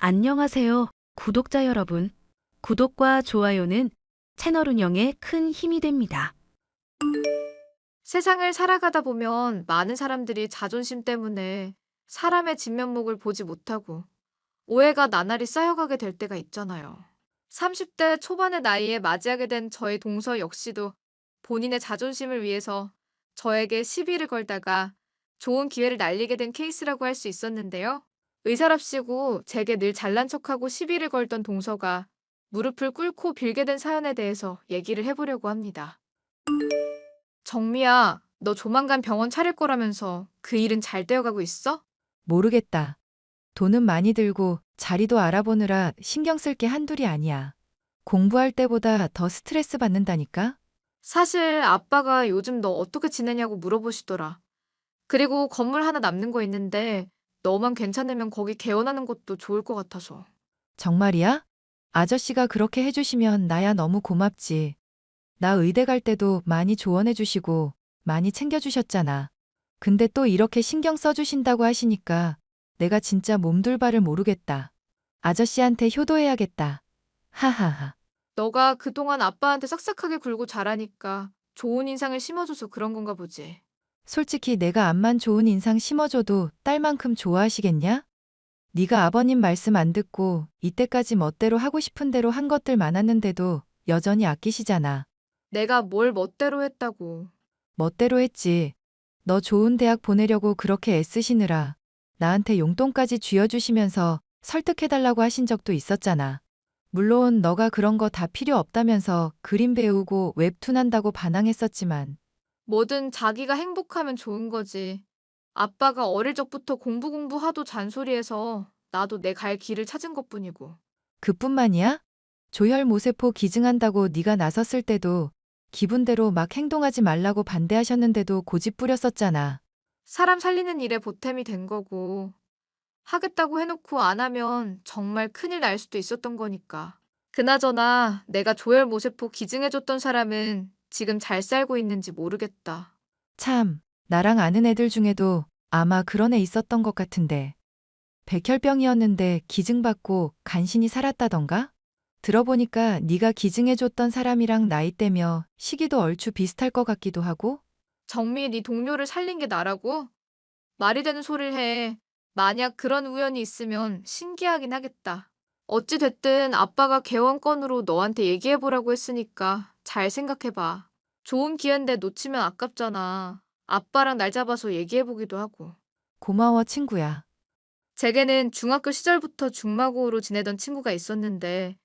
안녕하세요, 구독자 여러분. 구독과 좋아요는 채널 운영에 큰 힘이 됩니다. 세상을 살아가다 보면 많은 사람들이 자존심 때문에 사람의 진면목을 보지 못하고 오해가 나날이 쌓여가게 될 때가 있잖아요. 30대 초반의 나이에 맞이하게 된 저의 동서 역시도 본인의 자존심을 위해서 저에게 시비를 걸다가 좋은 기회를 날리게 된 케이스라고 할 수 있었는데요. 의사랍시고 제게 늘 잘난 척하고 시비를 걸던 동서가 무릎을 꿇고 빌게 된 사연에 대해서 얘기를 해보려고 합니다. 정미야, 너 조만간 병원 차릴 거라면서 그 일은 잘 되어가고 있어? 모르겠다. 돈은 많이 들고 자리도 알아보느라 신경 쓸 게 한둘이 아니야. 공부할 때보다 더 스트레스 받는다니까? 사실 아빠가 요즘 너 어떻게 지내냐고 물어보시더라. 그리고 건물 하나 남는 거 있는데 너만 괜찮으면 거기 개원하는 것도 좋을 것 같아서. 정말이야? 아저씨가 그렇게 해주시면 나야 너무 고맙지. 나 의대 갈 때도 많이 조언해주시고 많이 챙겨주셨잖아. 근데 또 이렇게 신경 써주신다고 하시니까 내가 진짜 몸둘 바를 모르겠다. 아저씨한테 효도해야겠다. 하하하. 너가 그동안 아빠한테 싹싹하게 굴고 자라니까 좋은 인상을 심어줘서 그런 건가 보지. 솔직히 내가 암만 좋은 인상 심어줘도 딸만큼 좋아하시겠냐? 네가 아버님 말씀 안 듣고 이때까지 멋대로 하고 싶은 대로 한 것들 많았는데도 여전히 아끼시잖아. 내가 뭘 멋대로 했다고. 멋대로 했지. 너 좋은 대학 보내려고 그렇게 애쓰시느라 나한테 용돈까지 쥐어주시면서 설득해달라고 하신 적도 있었잖아. 물론 너가 그런 거 다 필요 없다면서 그림 배우고 웹툰 한다고 반항했었지만 뭐든 자기가 행복하면 좋은 거지. 아빠가 어릴 적부터 공부 하도 잔소리해서 나도 내 갈 길을 찾은 것뿐이고. 그뿐만이야? 조혈 모세포 기증한다고 네가 나섰을 때도 기분대로 막 행동하지 말라고 반대하셨는데도 고집 부렸었잖아. 사람 살리는 일에 보탬이 된 거고, 하겠다고 해놓고 안 하면 정말 큰일 날 수도 있었던 거니까. 그나저나 내가 조혈 모세포 기증해줬던 사람은 지금 잘 살고 있는지 모르겠다. 참, 나랑 아는 애들 중에도 아마 그런 애 있었던 것 같은데. 백혈병이었는데 기증받고 간신히 살았다던가? 들어보니까 네가 기증해줬던 사람이랑 나이대며 시기도 얼추 비슷할 것 같기도 하고? 정미 네 동료를 살린 게 나라고? 말이 되는 소리를 해. 만약 그런 우연이 있으면 신기하긴 하겠다. 어찌 됐든 아빠가 개원권으로 너한테 얘기해보라고 했으니까 잘 생각해봐. 좋은 기회인데 놓치면 아깝잖아. 아빠랑 날 잡아서 얘기해보기도 하고. 고마워, 친구야. 제게는 중학교 시절부터 중마고로 지내던 친구가 있었는데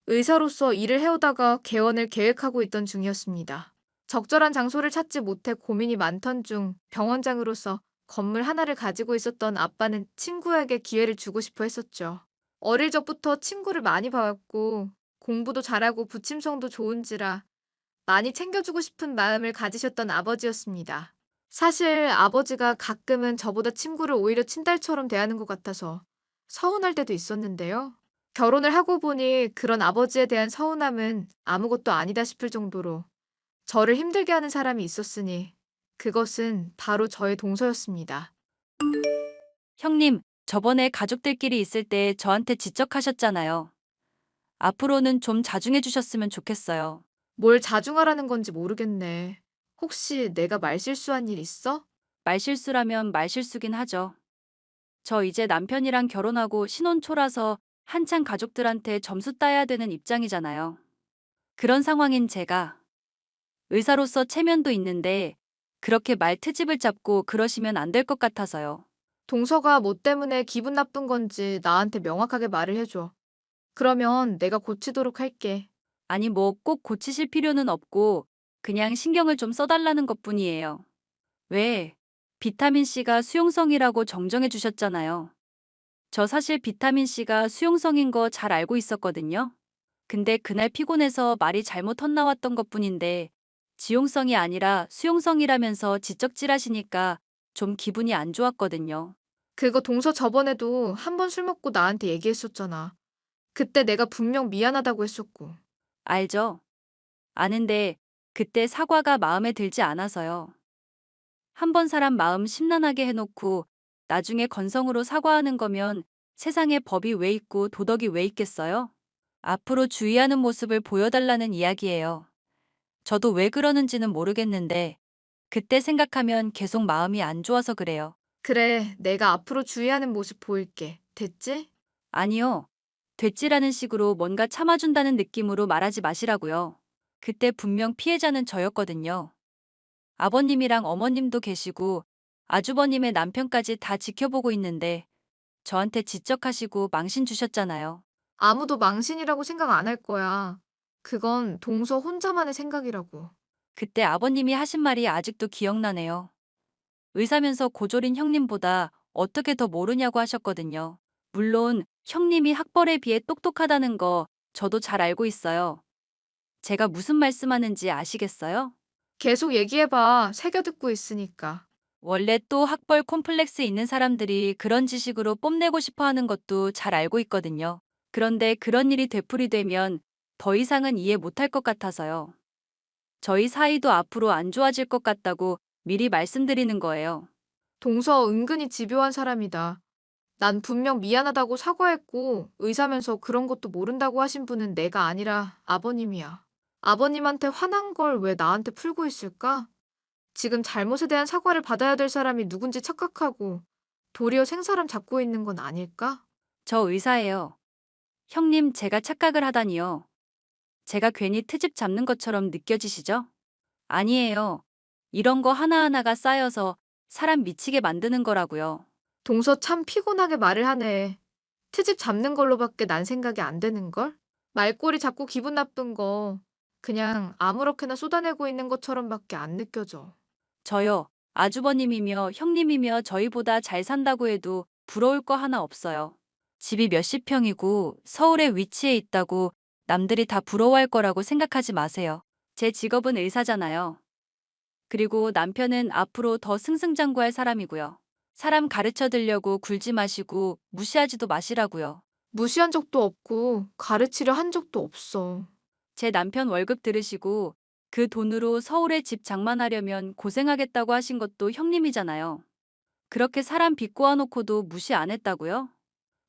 의사로서 일을 해오다가 개원을 계획하고 있던 중이었습니다. 적절한 장소를 찾지 못해 고민이 많던 중 병원장으로서 건물 하나를 가지고 있었던 아빠는 친구에게 기회를 주고 싶어 했었죠. 어릴 적부터 친구를 많이 봐왔고 공부도 잘하고 부침성도 좋은지라 많이 챙겨주고 싶은 마음을 가지셨던 아버지였습니다. 사실 아버지가 가끔은 저보다 친구를 오히려 친딸처럼 대하는 것 같아서 서운할 때도 있었는데요. 결혼을 하고 보니 그런 아버지에 대한 서운함은 아무것도 아니다 싶을 정도로 저를 힘들게 하는 사람이 있었으니 그것은 바로 저의 동서였습니다. 형님, 저번에 가족들끼리 있을 때 저한테 지적하셨잖아요. 앞으로는 좀 자중해 주셨으면 좋겠어요. 뭘 자중하라는 건지 모르겠네. 혹시 내가 말실수한 일 있어? 말실수라면 말실수긴 하죠. 저 이제 남편이랑 결혼하고 신혼 초라서 한창 가족들한테 점수 따야 되는 입장이잖아요. 그런 상황인 제가 의사로서 체면도 있는데 그렇게 말 트집을 잡고 그러시면 안 될 것 같아서요. 동서가 뭐 때문에 기분 나쁜 건지 나한테 명확하게 말을 해줘. 그러면 내가 고치도록 할게. 아니 뭐 꼭 고치실 필요는 없고 그냥 신경을 좀 써달라는 것뿐이에요. 왜? 비타민C가 수용성이라고 정정해 주셨잖아요. 저 사실 비타민C가 수용성인 거 잘 알고 있었거든요. 근데 그날 피곤해서 말이 잘못 헛나왔던 것뿐인데 지용성이 아니라 수용성이라면서 지적질하시니까 좀 기분이 안 좋았거든요. 그거 동서 저번에도 한 번 술 먹고 나한테 얘기했었잖아. 그때 내가 분명 미안하다고 했었고. 알죠? 아는데 그때 사과가 마음에 들지 않아서요. 한 번 사람 마음 심란하게 해놓고 나중에 건성으로 사과하는 거면 세상에 법이 왜 있고 도덕이 왜 있겠어요? 앞으로 주의하는 모습을 보여달라는 이야기예요. 저도 왜 그러는지는 모르겠는데 그때 생각하면 계속 마음이 안 좋아서 그래요. 그래, 내가 앞으로 주의하는 모습 보일게. 됐지? 아니요. 됐지라는 식으로 뭔가 참아준다는 느낌으로 말하지 마시라고요. 그때 분명 피해자는 저였거든요. 아버님이랑 어머님도 계시고 아주버님의 남편까지 다 지켜보고 있는데 저한테 지적하시고 망신 주셨잖아요. 아무도 망신이라고 생각 안 할 거야. 그건 동서 혼자만의 생각이라고. 그때 아버님이 하신 말이 아직도 기억나네요. 의사면서 고졸인 형님보다 어떻게 더 모르냐고 하셨거든요. 물론 형님이 학벌에 비해 똑똑하다는 거 저도 잘 알고 있어요. 제가 무슨 말씀하는지 아시겠어요? 계속 얘기해봐. 새겨 듣고 있으니까. 원래 또 학벌 콤플렉스 있는 사람들이 그런 지식으로 뽐내고 싶어 하는 것도 잘 알고 있거든요. 그런데 그런 일이 되풀이되면 더 이상은 이해 못할 것 같아서요. 저희 사이도 앞으로 안 좋아질 것 같다고 미리 말씀드리는 거예요. 동서 은근히 집요한 사람이다. 난 분명 미안하다고 사과했고 의사면서 그런 것도 모른다고 하신 분은 내가 아니라 아버님이야. 아버님한테 화난 걸 왜 나한테 풀고 있을까? 지금 잘못에 대한 사과를 받아야 될 사람이 누군지 착각하고 도리어 생사람 잡고 있는 건 아닐까? 저 의사예요. 형님, 제가 착각을 하다니요. 제가 괜히 트집 잡는 것처럼 느껴지시죠? 아니에요. 이런 거 하나하나가 쌓여서 사람 미치게 만드는 거라고요. 동서 참 피곤하게 말을 하네. 트집 잡는 걸로밖에 난 생각이 안 되는걸? 말꼬리 잡고 기분 나쁜 거 그냥 아무렇게나 쏟아내고 있는 것처럼밖에 안 느껴져. 저요. 아주버님이며 형님이며 저희보다 잘 산다고 해도 부러울 거 하나 없어요. 집이 몇십 평이고 서울에 위치해 있다고 남들이 다 부러워할 거라고 생각하지 마세요. 제 직업은 의사잖아요. 그리고 남편은 앞으로 더 승승장구할 사람이고요. 사람 가르쳐 들려고 굴지 마시고 무시하지도 마시라고요. 무시한 적도 없고 가르치려 한 적도 없어. 제 남편 월급 들으시고 그 돈으로 서울에 집 장만하려면 고생하겠다고 하신 것도 형님이잖아요. 그렇게 사람 빚고아 놓고도 무시 안 했다고요?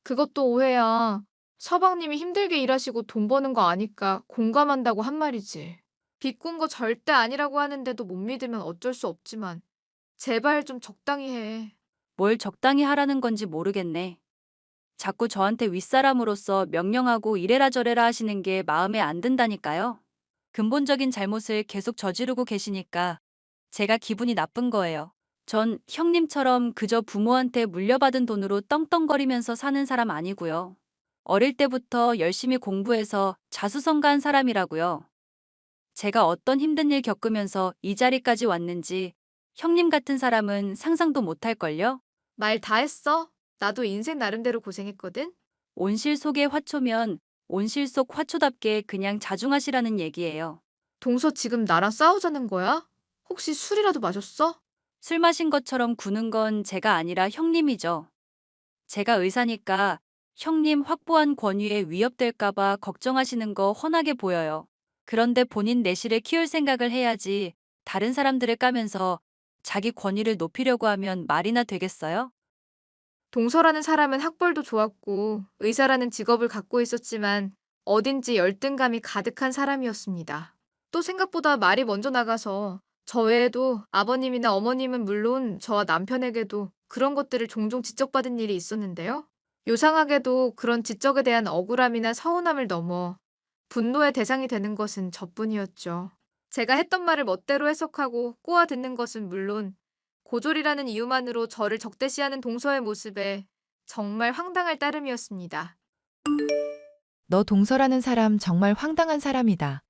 그것도 오해야. 서방님이 힘들게 일하시고 돈 버는 거 아니까 공감한다고 한 말이지. 비꼰 거 절대 아니라고 하는데도 못 믿으면 어쩔 수 없지만 제발 좀 적당히 해. 뭘 적당히 하라는 건지 모르겠네. 자꾸 저한테 윗사람으로서 명령하고 이래라 저래라 하시는 게 마음에 안 든다니까요. 근본적인 잘못을 계속 저지르고 계시니까 제가 기분이 나쁜 거예요. 전 형님처럼 그저 부모한테 물려받은 돈으로 떵떵거리면서 사는 사람 아니고요. 어릴 때부터 열심히 공부해서 자수성가한 사람이라고요. 제가 어떤 힘든 일 겪으면서 이 자리까지 왔는지 형님 같은 사람은 상상도 못할걸요? 말 다 했어? 나도 인생 나름대로 고생했거든? 온실 속의 화초면 온실 속 화초답게 그냥 자중하시라는 얘기예요. 동서 지금 나랑 싸우자는 거야? 혹시 술이라도 마셨어? 술 마신 것처럼 구는 건 제가 아니라 형님이죠. 제가 의사니까 형님 확보한 권위에 위협될까봐 걱정하시는 거 훤하게 보여요. 그런데 본인 내실을 키울 생각을 해야지 다른 사람들을 까면서 자기 권위를 높이려고 하면 말이나 되겠어요? 동서라는 사람은 학벌도 좋았고 의사라는 직업을 갖고 있었지만 어딘지 열등감이 가득한 사람이었습니다. 또 생각보다 말이 먼저 나가서 저 외에도 아버님이나 어머님은 물론 저와 남편에게도 그런 것들을 종종 지적받은 일이 있었는데요. 요상하게도 그런 지적에 대한 억울함이나 서운함을 넘어 분노의 대상이 되는 것은 저뿐이었죠. 제가 했던 말을 멋대로 해석하고 꼬아 듣는 것은 물론 고졸이라는 이유만으로 저를 적대시하는 동서의 모습에 정말 황당할 따름이었습니다. 너 동서라는 사람 정말 황당한 사람이다.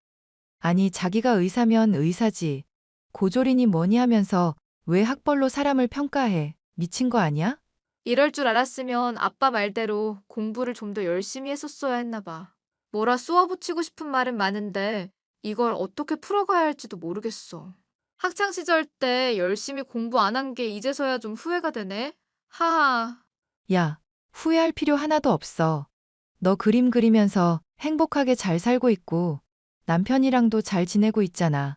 아니, 자기가 의사면 의사지. 고졸이니 뭐니 하면서 왜 학벌로 사람을 평가해? 미친 거 아니야? 이럴 줄 알았으면 아빠 말대로 공부를 좀 더 열심히 했었어야 했나 봐. 뭐라 쏘아붙이고 싶은 말은 많은데 이걸 어떻게 풀어가야 할지도 모르겠어. 학창시절 때 열심히 공부 안 한 게 이제서야 좀 후회가 되네. 하하. 야, 후회할 필요 하나도 없어. 너 그림 그리면서 행복하게 잘 살고 있고 남편이랑도 잘 지내고 있잖아.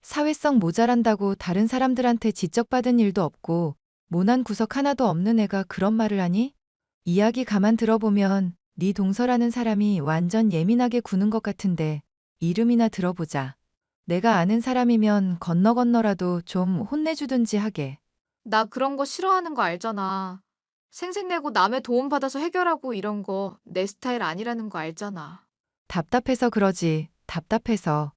사회성 모자란다고 다른 사람들한테 지적받은 일도 없고 모난 구석 하나도 없는 애가 그런 말을 하니? 이야기 가만 들어보면 네 동서라는 사람이 완전 예민하게 구는 것 같은데 이름이나 들어보자. 내가 아는 사람이면 건너라도 좀 혼내주든지 하게. 나 그런 거 싫어하는 거 알잖아. 생색내고 남의 도움 받아서 해결하고 이런 거 내 스타일 아니라는 거 알잖아. 답답해서 그러지. 답답해서.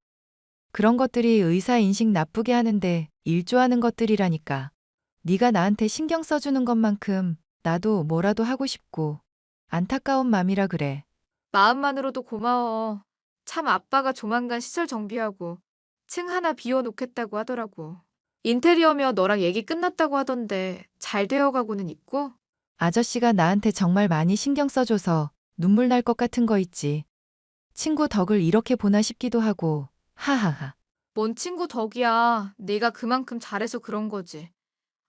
그런 것들이 의사 인식 나쁘게 하는데 일조하는 것들이라니까. 네가 나한테 신경 써주는 것만큼 나도 뭐라도 하고 싶고 안타까운 맘이라 그래. 마음만으로도 고마워. 참 아빠가 조만간 시설 정비하고 층 하나 비워놓겠다고 하더라고. 인테리어며 너랑 얘기 끝났다고 하던데 잘 되어가고는 있고? 아저씨가 나한테 정말 많이 신경 써줘서 눈물 날 것 같은 거 있지. 친구 덕을 이렇게 보나 싶기도 하고. 하하하. 뭔 친구 덕이야. 네가 그만큼 잘해서 그런 거지.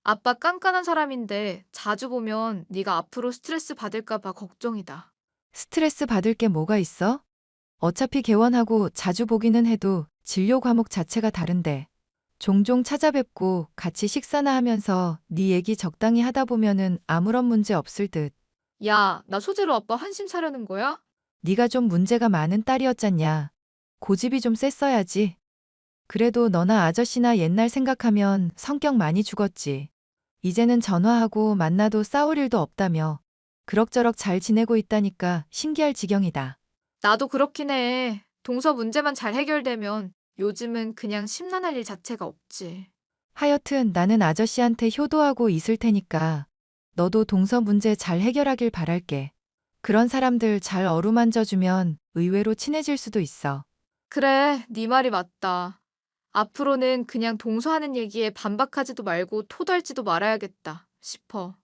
아빠 깐깐한 사람인데 자주 보면 네가 앞으로 스트레스 받을까 봐 걱정이다. 스트레스 받을 게 뭐가 있어? 어차피 개원하고 자주 보기는 해도 진료 과목 자체가 다른데. 종종 찾아뵙고 같이 식사나 하면서 네 얘기 적당히 하다 보면은 아무런 문제 없을 듯. 야, 나 소재로 아빠 한심 사려는 거야? 네가 좀 문제가 많은 딸이었잖냐. 고집이 좀 셌어야지. 그래도 너나 아저씨나 옛날 생각하면 성격 많이 죽었지. 이제는 전화하고 만나도 싸울 일도 없다며. 그럭저럭 잘 지내고 있다니까 신기할 지경이다. 나도 그렇긴 해. 동서 문제만 잘 해결되면 요즘은 그냥 심란할 일 자체가 없지. 하여튼 나는 아저씨한테 효도하고 있을 테니까 너도 동서 문제 잘 해결하길 바랄게. 그런 사람들 잘 어루만져주면 의외로 친해질 수도 있어. 그래, 네 말이 맞다. 앞으로는 그냥 동서하는 얘기에 반박하지도 말고 토달지도 말아야겠다 싶어.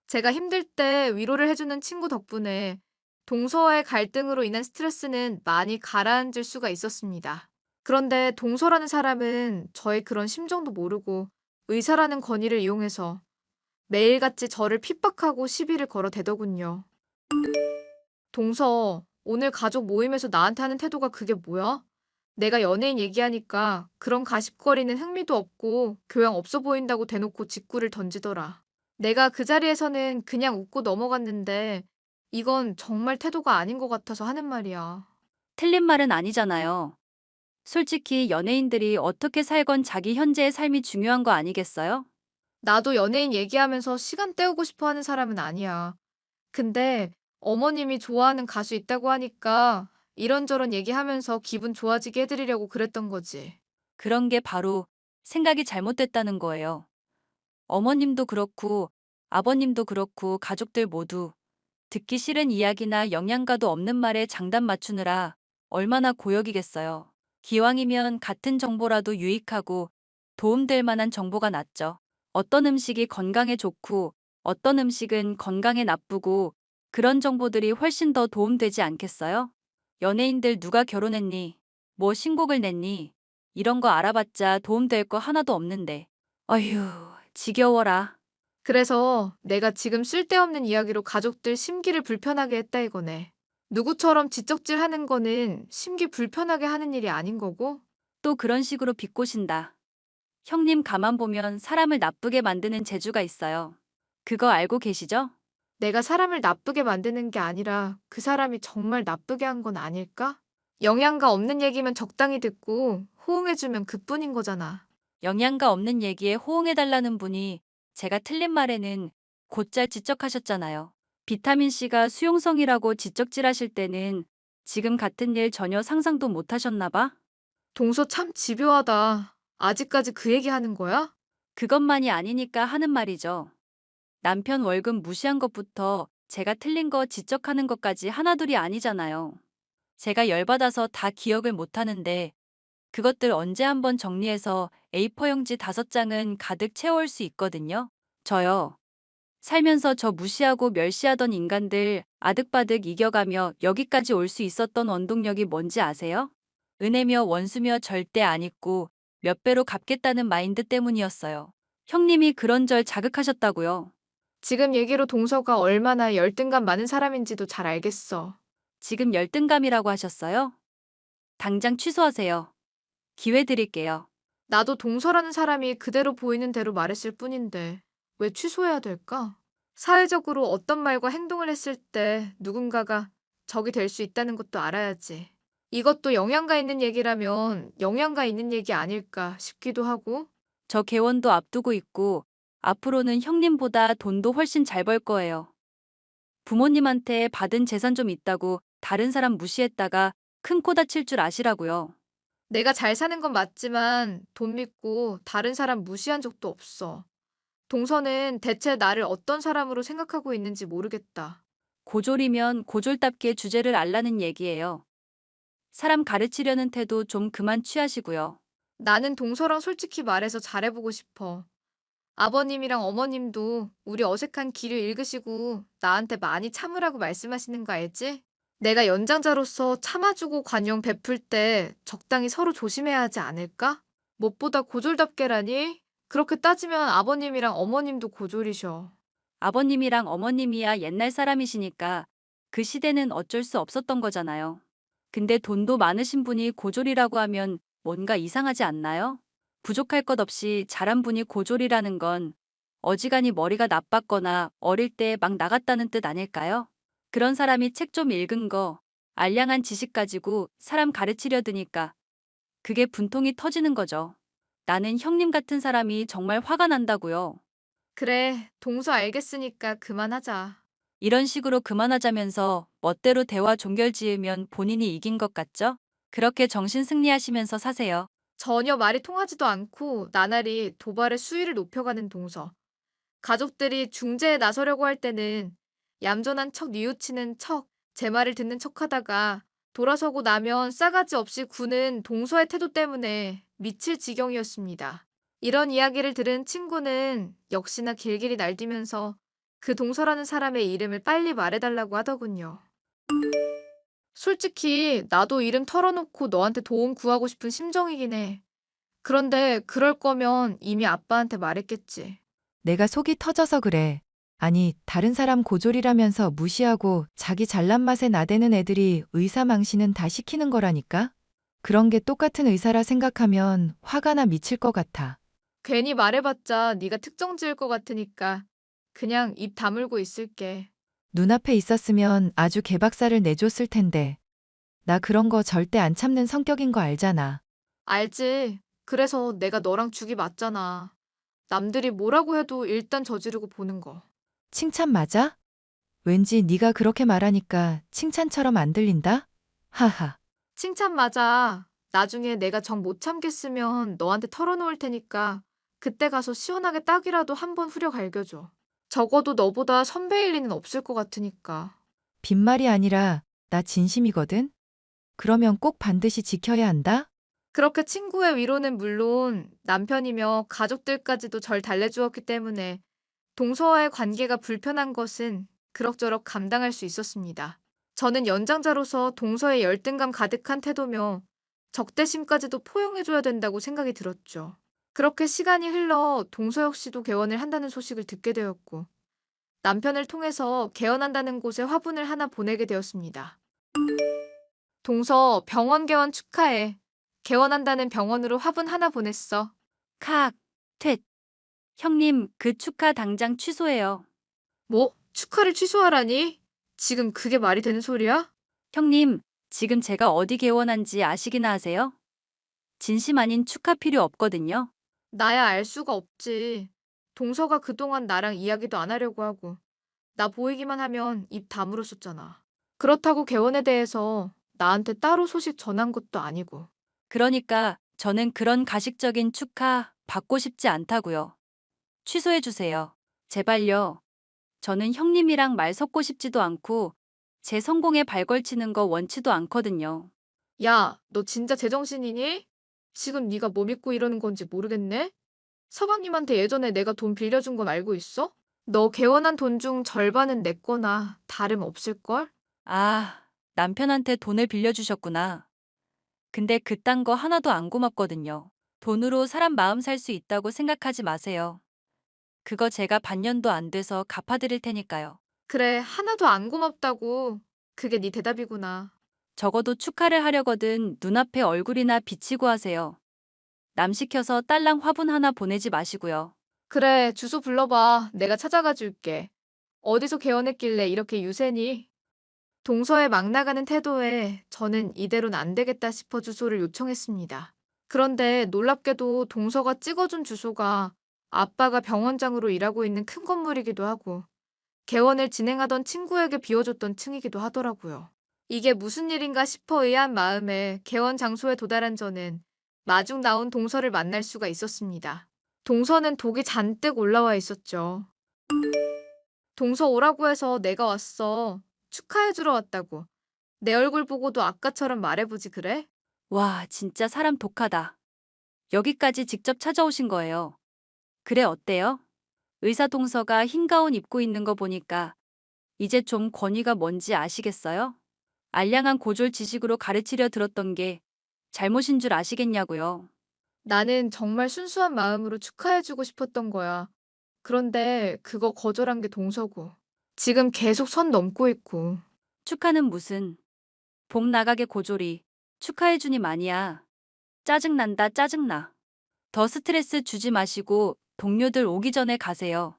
제가 힘들 때 위로를 해주는 친구 덕분에 동서와의 갈등으로 인한 스트레스는 많이 가라앉을 수가 있었습니다. 그런데 동서라는 사람은 저의 그런 심정도 모르고 의사라는 권위를 이용해서 매일같이 저를 핍박하고 시비를 걸어대더군요. 동서, 오늘 가족 모임에서 나한테 하는 태도가 그게 뭐야? 내가 연예인 얘기하니까 그런 가십거리는 흥미도 없고 교양 없어 보인다고 대놓고 직구를 던지더라. 내가 그 자리에서는 그냥 웃고 넘어갔는데 이건 정말 태도가 아닌 것 같아서 하는 말이야. 틀린 말은 아니잖아요. 솔직히 연예인들이 어떻게 살건 자기 현재의 삶이 중요한 거 아니겠어요? 나도 연예인 얘기하면서 시간 때우고 싶어 하는 사람은 아니야. 근데 어머님이 좋아하는 가수 있다고 하니까 이런저런 얘기하면서 기분 좋아지게 해드리려고 그랬던 거지. 그런 게 바로 생각이 잘못됐다는 거예요. 어머님도 그렇고 아버님도 그렇고 가족들 모두 듣기 싫은 이야기나 영양가도 없는 말에 장단 맞추느라 얼마나 고역이겠어요. 기왕이면 같은 정보라도 유익하고 도움될 만한 정보가 낫죠. 어떤 음식이 건강에 좋고 어떤 음식은 건강에 나쁘고 그런 정보들이 훨씬 더 도움되지 않겠어요? 연예인들 누가 결혼했니? 뭐 신곡을 냈니? 이런 거 알아봤자 도움될 거 하나도 없는데. 어휴, 지겨워라. 그래서 내가 지금 쓸데없는 이야기로 가족들 심기를 불편하게 했다 이거네. 누구처럼 지적질 하는 거는 심기 불편하게 하는 일이 아닌 거고, 또 그런 식으로 비꼬신다. 형님 가만 보면 사람을 나쁘게 만드는 재주가 있어요. 그거 알고 계시죠? 내가 사람을 나쁘게 만드는 게 아니라 그 사람이 정말 나쁘게 한 건 아닐까? 영양가 없는 얘기면 적당히 듣고 호응해주면 그뿐인 거잖아. 영양가 없는 얘기에 호응해달라는 분이 제가 틀린 말에는 곧잘 지적하셨잖아요. 비타민C가 수용성이라고 지적질하실 때는 지금 같은 일 전혀 상상도 못 하셨나 봐? 동서 참 집요하다. 아직까지 그 얘기 하는 거야? 그것만이 아니니까 하는 말이죠. 남편 월급 무시한 것부터 제가 틀린 거 지적하는 것까지 하나둘이 아니잖아요. 제가 열받아서 다 기억을 못 하는데 그것들 언제 한번 정리해서 A4 용지 5장은 가득 채워올 수 있거든요. 저요. 살면서 저 무시하고 멸시하던 인간들 아득바득 이겨가며 여기까지 올 수 있었던 원동력이 뭔지 아세요? 은혜며 원수며 절대 안 잊고 몇 배로 갚겠다는 마인드 때문이었어요. 형님이 그런 절 자극하셨다고요. 지금 얘기로 동서가 얼마나 열등감 많은 사람인지도 잘 알겠어. 지금 열등감이라고 하셨어요? 당장 취소하세요. 기회 드릴게요. 나도 동서라는 사람이 그대로 보이는 대로 말했을 뿐인데 왜 취소해야 될까? 사회적으로 어떤 말과 행동을 했을 때 누군가가 적이 될 수 있다는 것도 알아야지. 이것도 영양가 있는 얘기라면 영양가 있는 얘기 아닐까 싶기도 하고. 저 개원도 앞두고 있고 앞으로는 형님보다 돈도 훨씬 잘 벌 거예요. 부모님한테 받은 재산 좀 있다고 다른 사람 무시했다가 큰 코 다칠 줄 아시라고요. 내가 잘 사는 건 맞지만 돈 믿고 다른 사람 무시한 적도 없어. 동서는 대체 나를 어떤 사람으로 생각하고 있는지 모르겠다. 고졸이면 고졸답게 주제를 알라는 얘기예요. 사람 가르치려는 태도 좀 그만 취하시고요. 나는 동서랑 솔직히 말해서 잘해보고 싶어. 아버님이랑 어머님도 우리 어색한 기류 읽으시고 나한테 많이 참으라고 말씀하시는 거 알지? 내가 연장자로서 참아주고 관용 베풀 때 적당히 서로 조심해야 하지 않을까? 무엇보다 고졸답게라니? 그렇게 따지면 아버님이랑 어머님도 고졸이셔. 아버님이랑 어머님이야 옛날 사람이시니까 그 시대는 어쩔 수 없었던 거잖아요. 근데 돈도 많으신 분이 고졸이라고 하면 뭔가 이상하지 않나요? 부족할 것 없이 자란 분이 고졸이라는 건 어지간히 머리가 나빴거나 어릴 때 막 나갔다는 뜻 아닐까요? 그런 사람이 책 좀 읽은 거, 알량한 지식 가지고 사람 가르치려 드니까 그게 분통이 터지는 거죠. 나는 형님 같은 사람이 정말 화가 난다고요. 그래, 동서 알겠으니까 그만하자. 이런 식으로 그만하자면서 멋대로 대화 종결 지으면 본인이 이긴 것 같죠? 그렇게 정신 승리하시면서 사세요. 전혀 말이 통하지도 않고 나날이 도발의 수위를 높여가는 동서. 가족들이 중재에 나서려고 할 때는 얌전한 척 뉘우치는 척, 제 말을 듣는 척 하다가 돌아서고 나면 싸가지 없이 구는 동서의 태도 때문에 미칠 지경이었습니다. 이런 이야기를 들은 친구는 역시나 길길이 날뛰면서 그 동서라는 사람의 이름을 빨리 말해달라고 하더군요. 솔직히 나도 이름 털어놓고 너한테 도움 구하고 싶은 심정이긴 해. 그런데 그럴 거면 이미 아빠한테 말했겠지. 내가 속이 터져서 그래. 아니, 다른 사람 고졸이라면서 무시하고 자기 잘난 맛에 나대는 애들이 의사 망신은 다 시키는 거라니까? 그런 게 똑같은 의사라 생각하면 화가 나 미칠 것 같아. 괜히 말해봤자 네가 특정 지을 것 같으니까 그냥 입 다물고 있을게. 눈앞에 있었으면 아주 개박살을 내줬을 텐데. 나 그런 거 절대 안 참는 성격인 거 알잖아. 알지? 그래서 내가 너랑 죽이 맞잖아. 남들이 뭐라고 해도 일단 저지르고 보는 거. 칭찬 맞아? 왠지 네가 그렇게 말하니까 칭찬처럼 안 들린다? 하하. 칭찬 맞아. 나중에 내가 정 못 참겠으면 너한테 털어놓을 테니까 그때 가서 시원하게 딱이라도 한 번 후려 갈겨줘. 적어도 너보다 선배일 리는 없을 것 같으니까. 빈말이 아니라 나 진심이거든? 그러면 꼭 반드시 지켜야 한다? 그렇게 친구의 위로는 물론 남편이며 가족들까지도 절 달래주었기 때문에 동서와의 관계가 불편한 것은 그럭저럭 감당할 수 있었습니다. 저는 연장자로서 동서의 열등감 가득한 태도며 적대심까지도 포용해줘야 된다고 생각이 들었죠. 그렇게 시간이 흘러 동서 역시도 개원을 한다는 소식을 듣게 되었고 남편을 통해서 개원한다는 곳에 화분을 하나 보내게 되었습니다. 동서 병원 개원 축하해. 개원한다는 병원으로 화분 하나 보냈어. 칵, 퇴. 형님, 그 축하 당장 취소해요. 뭐? 축하를 취소하라니? 지금 그게 말이 되는 소리야? 형님, 지금 제가 어디 개원한지 아시기나 하세요? 진심 아닌 축하 필요 없거든요. 나야 알 수가 없지. 동서가 그동안 나랑 이야기도 안 하려고 하고 나 보이기만 하면 입 다물었었잖아. 그렇다고 개원에 대해서 나한테 따로 소식 전한 것도 아니고. 그러니까 저는 그런 가식적인 축하 받고 싶지 않다고요. 취소해 주세요. 제발요. 저는 형님이랑 말 섞고 싶지도 않고 제 성공에 발걸치는 거 원치도 않거든요. 야, 너 진짜 제정신이니? 지금 네가 뭐 믿고 이러는 건지 모르겠네? 서방님한테 예전에 내가 돈 빌려준 건 알고 있어? 너 개원한 돈 중 절반은 내 거나 다름 없을걸? 아, 남편한테 돈을 빌려주셨구나. 근데 그딴 거 하나도 안 고맙거든요. 돈으로 사람 마음 살 수 있다고 생각하지 마세요. 그거 제가 반년도 안 돼서 갚아드릴 테니까요. 그래, 하나도 안 고맙다고. 그게 네 대답이구나. 적어도 축하를 하려거든 눈앞에 얼굴이나 비치고 하세요. 남 시켜서 딸랑 화분 하나 보내지 마시고요. 그래, 주소 불러봐. 내가 찾아가 줄게. 어디서 개원했길래 이렇게 유세니? 동서의 막 나가는 태도에 저는 이대로는 안 되겠다 싶어 주소를 요청했습니다. 그런데 놀랍게도 동서가 찍어준 주소가 아빠가 병원장으로 일하고 있는 큰 건물이기도 하고 개원을 진행하던 친구에게 비워줬던 층이기도 하더라고요. 이게 무슨 일인가 싶어 의아한 마음에 개원 장소에 도달한 저는 마중 나온 동서를 만날 수가 있었습니다. 동서는 독이 잔뜩 올라와 있었죠. 동서 오라고 해서 내가 왔어. 축하해주러 왔다고. 내 얼굴 보고도 아까처럼 말해보지 그래? 와, 진짜 사람 독하다. 여기까지 직접 찾아오신 거예요. 그래, 어때요? 의사 동서가 흰 가운 입고 있는 거 보니까 이제 좀 권위가 뭔지 아시겠어요? 알량한 고졸 지식으로 가르치려 들었던 게 잘못인 줄 아시겠냐고요. 나는 정말 순수한 마음으로 축하해주고 싶었던 거야. 그런데 그거 거절한 게 동서고. 지금 계속 선 넘고 있고. 축하는 무슨. 복 나가게 고졸이 축하해주니 많이야. 짜증난다, 짜증나. 더 스트레스 주지 마시고 동료들 오기 전에 가세요.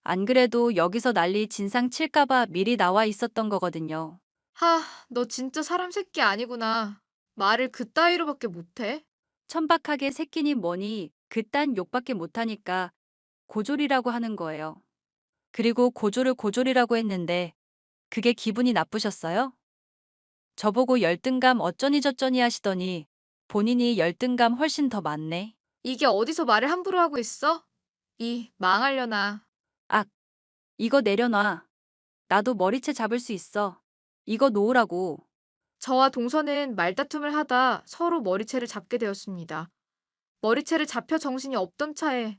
안 그래도 여기서 난리 진상 칠까봐 미리 나와 있었던 거거든요. 하, 너 진짜 사람 새끼 아니구나. 말을 그따위로밖에 못해? 천박하게 새끼니 뭐니 그딴 욕밖에 못하니까 고졸이라고 하는 거예요. 그리고 고졸을 고졸이라고 했는데 그게 기분이 나쁘셨어요? 저보고 열등감 어쩌니 저쩌니 하시더니 본인이 열등감 훨씬 더 많네. 이게 어디서 말을 함부로 하고 있어? 이 망하려나. 악, 이거 내려놔. 나도 머리채 잡을 수 있어. 이거 놓으라고. 저와 동서는 말다툼을 하다 서로 머리채를 잡게 되었습니다. 머리채를 잡혀 정신이 없던 차에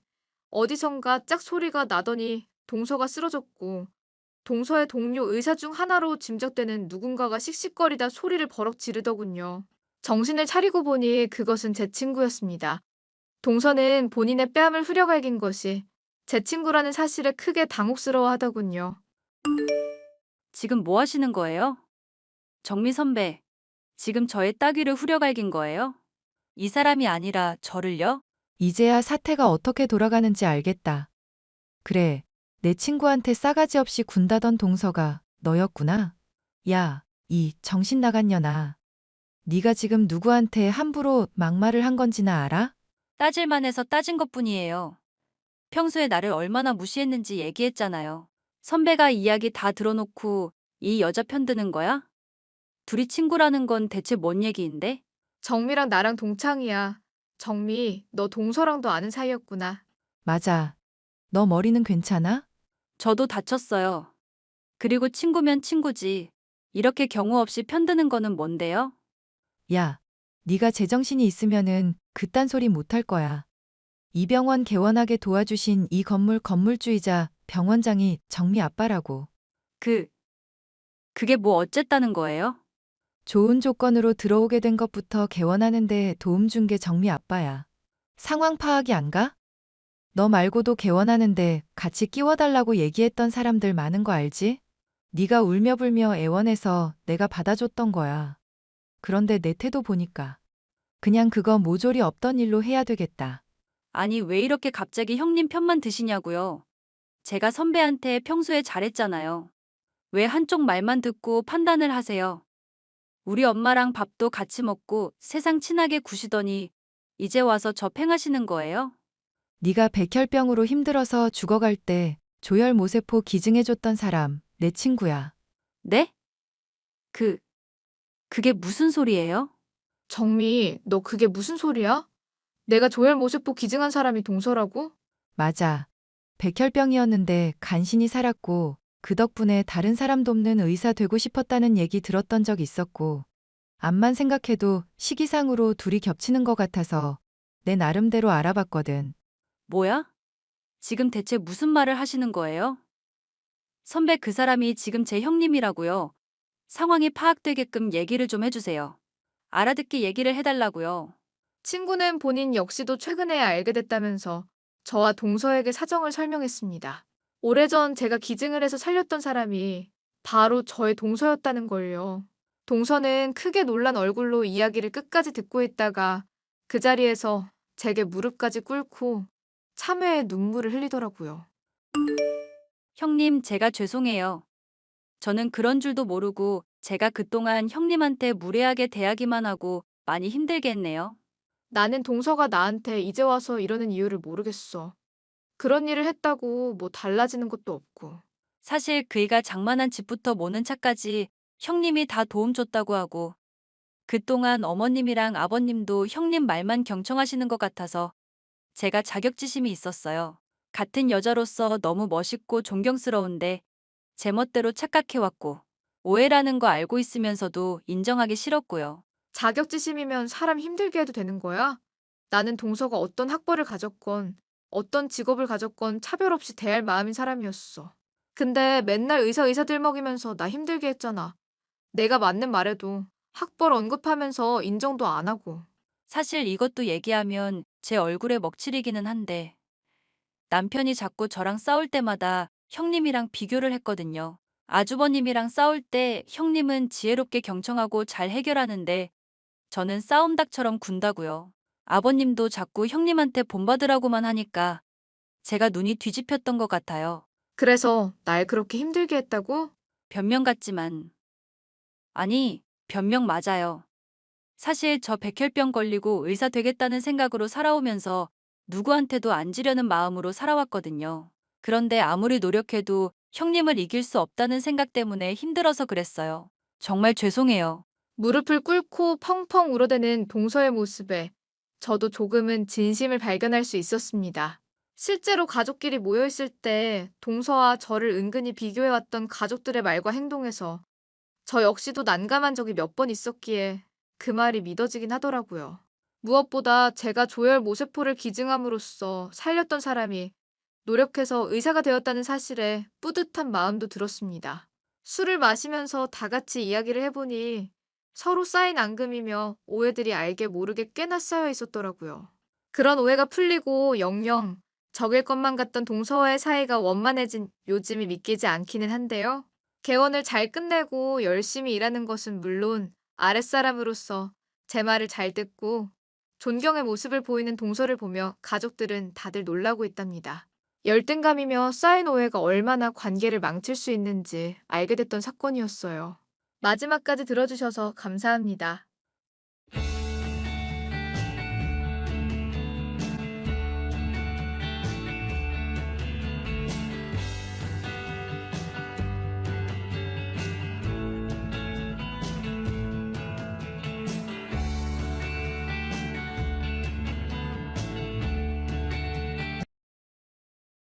어디선가 짝 소리가 나더니 동서가 쓰러졌고 동서의 동료 의사 중 하나로 짐작되는 누군가가 씩씩거리다 소리를 버럭 지르더군요. 정신을 차리고 보니 그것은 제 친구였습니다. 동서는 본인의 뺨을 후려갈긴 것이 제 친구라는 사실에 크게 당혹스러워하더군요. 지금 뭐 하시는 거예요? 정미 선배, 지금 저의 따귀를 후려갈긴 거예요? 이 사람이 아니라 저를요? 이제야 사태가 어떻게 돌아가는지 알겠다. 그래, 내 친구한테 싸가지 없이 군다던 동서가 너였구나. 야, 이 정신 나간 년아. 네가 지금 누구한테 함부로 막말을 한 건지나 알아? 따질만 해서 따진 것뿐이에요. 평소에 나를 얼마나 무시했는지 얘기했잖아요. 선배가 이야기 다 들어놓고 이 여자 편드는 거야? 둘이 친구라는 건 대체 뭔 얘기인데? 정미랑 나랑 동창이야. 정미, 너 동서랑도 아는 사이였구나. 맞아. 너 머리는 괜찮아? 저도 다쳤어요. 그리고 친구면 친구지. 이렇게 경우 없이 편드는 거는 뭔데요? 야, 네가 제정신이 있으면은 그딴 소리 못할 거야. 이 병원 개원하게 도와주신 이 건물 건물주이자 병원장이 정미 아빠라고. 그게 뭐 어쨌다는 거예요? 좋은 조건으로 들어오게 된 것부터 개원하는데 도움 준 게 정미 아빠야. 상황 파악이 안 가? 너 말고도 개원하는데 같이 끼워달라고 얘기했던 사람들 많은 거 알지? 네가 울며불며 애원해서 내가 받아줬던 거야. 그런데 내 태도 보니까 그냥 그거 모조리 없던 일로 해야 되겠다. 아니, 왜 이렇게 갑자기 형님 편만 드시냐고요. 제가 선배한테 평소에 잘했잖아요. 왜 한쪽 말만 듣고 판단을 하세요? 우리 엄마랑 밥도 같이 먹고 세상 친하게 구시더니 이제 와서 저 팽하시는 거예요? 네가 백혈병으로 힘들어서 죽어갈 때 조혈 모세포 기증해줬던 사람, 내 친구야. 네? 그게 무슨 소리예요? 정미, 너 그게 무슨 소리야? 내가 조혈 모세포 기증한 사람이 동서라고? 맞아. 백혈병이었는데 간신히 살았고 그 덕분에 다른 사람 돕는 의사 되고 싶었다는 얘기 들었던 적 있었고 암만 생각해도 시기상으로 둘이 겹치는 것 같아서 내 나름대로 알아봤거든. 뭐야? 지금 대체 무슨 말을 하시는 거예요? 선배 그 사람이 지금 제 형님이라고요. 상황이 파악되게끔 얘기를 좀 해주세요. 알아듣게 얘기를 해달라고요. 친구는 본인 역시도 최근에 알게 됐다면서 저와 동서에게 사정을 설명했습니다. 오래전 제가 기증을 해서 살렸던 사람이 바로 저의 동서였다는 걸요. 동서는 크게 놀란 얼굴로 이야기를 끝까지 듣고 있다가 그 자리에서 제게 무릎까지 꿇고 참회의 눈물을 흘리더라고요. 형님, 제가 죄송해요. 저는 그런 줄도 모르고 제가 그동안 형님한테 무례하게 대하기만 하고 많이 힘들게 했네요. 나는 동서가 나한테 이제 와서 이러는 이유를 모르겠어. 그런 일을 했다고 뭐 달라지는 것도 없고. 사실 그이가 장만한 집부터 모는 차까지 형님이 다 도움 줬다고 하고 그동안 어머님이랑 아버님도 형님 말만 경청하시는 것 같아서 제가 자격지심이 있었어요. 같은 여자로서 너무 멋있고 존경스러운데 제멋대로 착각해왔고 오해라는 거 알고 있으면서도 인정하기 싫었고요. 자격지심이면 사람 힘들게 해도 되는 거야? 나는 동서가 어떤 학벌을 가졌건 어떤 직업을 가졌건 차별 없이 대할 마음인 사람이었어. 근데 맨날 의사 들먹이면서 나 힘들게 했잖아. 내가 맞는 말에도 학벌 언급하면서 인정도 안 하고. 사실 이것도 얘기하면 제 얼굴에 먹칠이기는 한데 남편이 자꾸 저랑 싸울 때마다 형님이랑 비교를 했거든요. 아주버님이랑 싸울 때 형님은 지혜롭게 경청하고 잘 해결하는데 저는 싸움닭처럼 군다고요. 아버님도 자꾸 형님한테 본받으라고만 하니까 제가 눈이 뒤집혔던 것 같아요. 그래서 날 그렇게 힘들게 했다고? 변명 같지만. 아니, 변명 맞아요. 사실 저 백혈병 걸리고 의사 되겠다는 생각으로 살아오면서 누구한테도 안 지려는 마음으로 살아왔거든요. 그런데 아무리 노력해도 형님을 이길 수 없다는 생각 때문에 힘들어서 그랬어요. 정말 죄송해요. 무릎을 꿇고 펑펑 울어대는 동서의 모습에 저도 조금은 진심을 발견할 수 있었습니다. 실제로 가족끼리 모여있을 때 동서와 저를 은근히 비교해왔던 가족들의 말과 행동에서 저 역시도 난감한 적이 몇 번 있었기에 그 말이 믿어지긴 하더라고요. 무엇보다 제가 조혈 모세포를 기증함으로써 살렸던 사람이 노력해서 의사가 되었다는 사실에 뿌듯한 마음도 들었습니다. 술을 마시면서 다 같이 이야기를 해보니 서로 쌓인 앙금이며 오해들이 알게 모르게 꽤나 쌓여 있었더라고요. 그런 오해가 풀리고 영영 적일 것만 같던 동서와의 사이가 원만해진 요즘이 믿기지 않기는 한데요. 개원을 잘 끝내고 열심히 일하는 것은 물론 아랫사람으로서 제 말을 잘 듣고 존경의 모습을 보이는 동서를 보며 가족들은 다들 놀라고 있답니다. 열등감이며 쌓인 오해가 얼마나 관계를 망칠 수 있는지 알게 됐던 사건이었어요. 마지막까지 들어주셔서 감사합니다.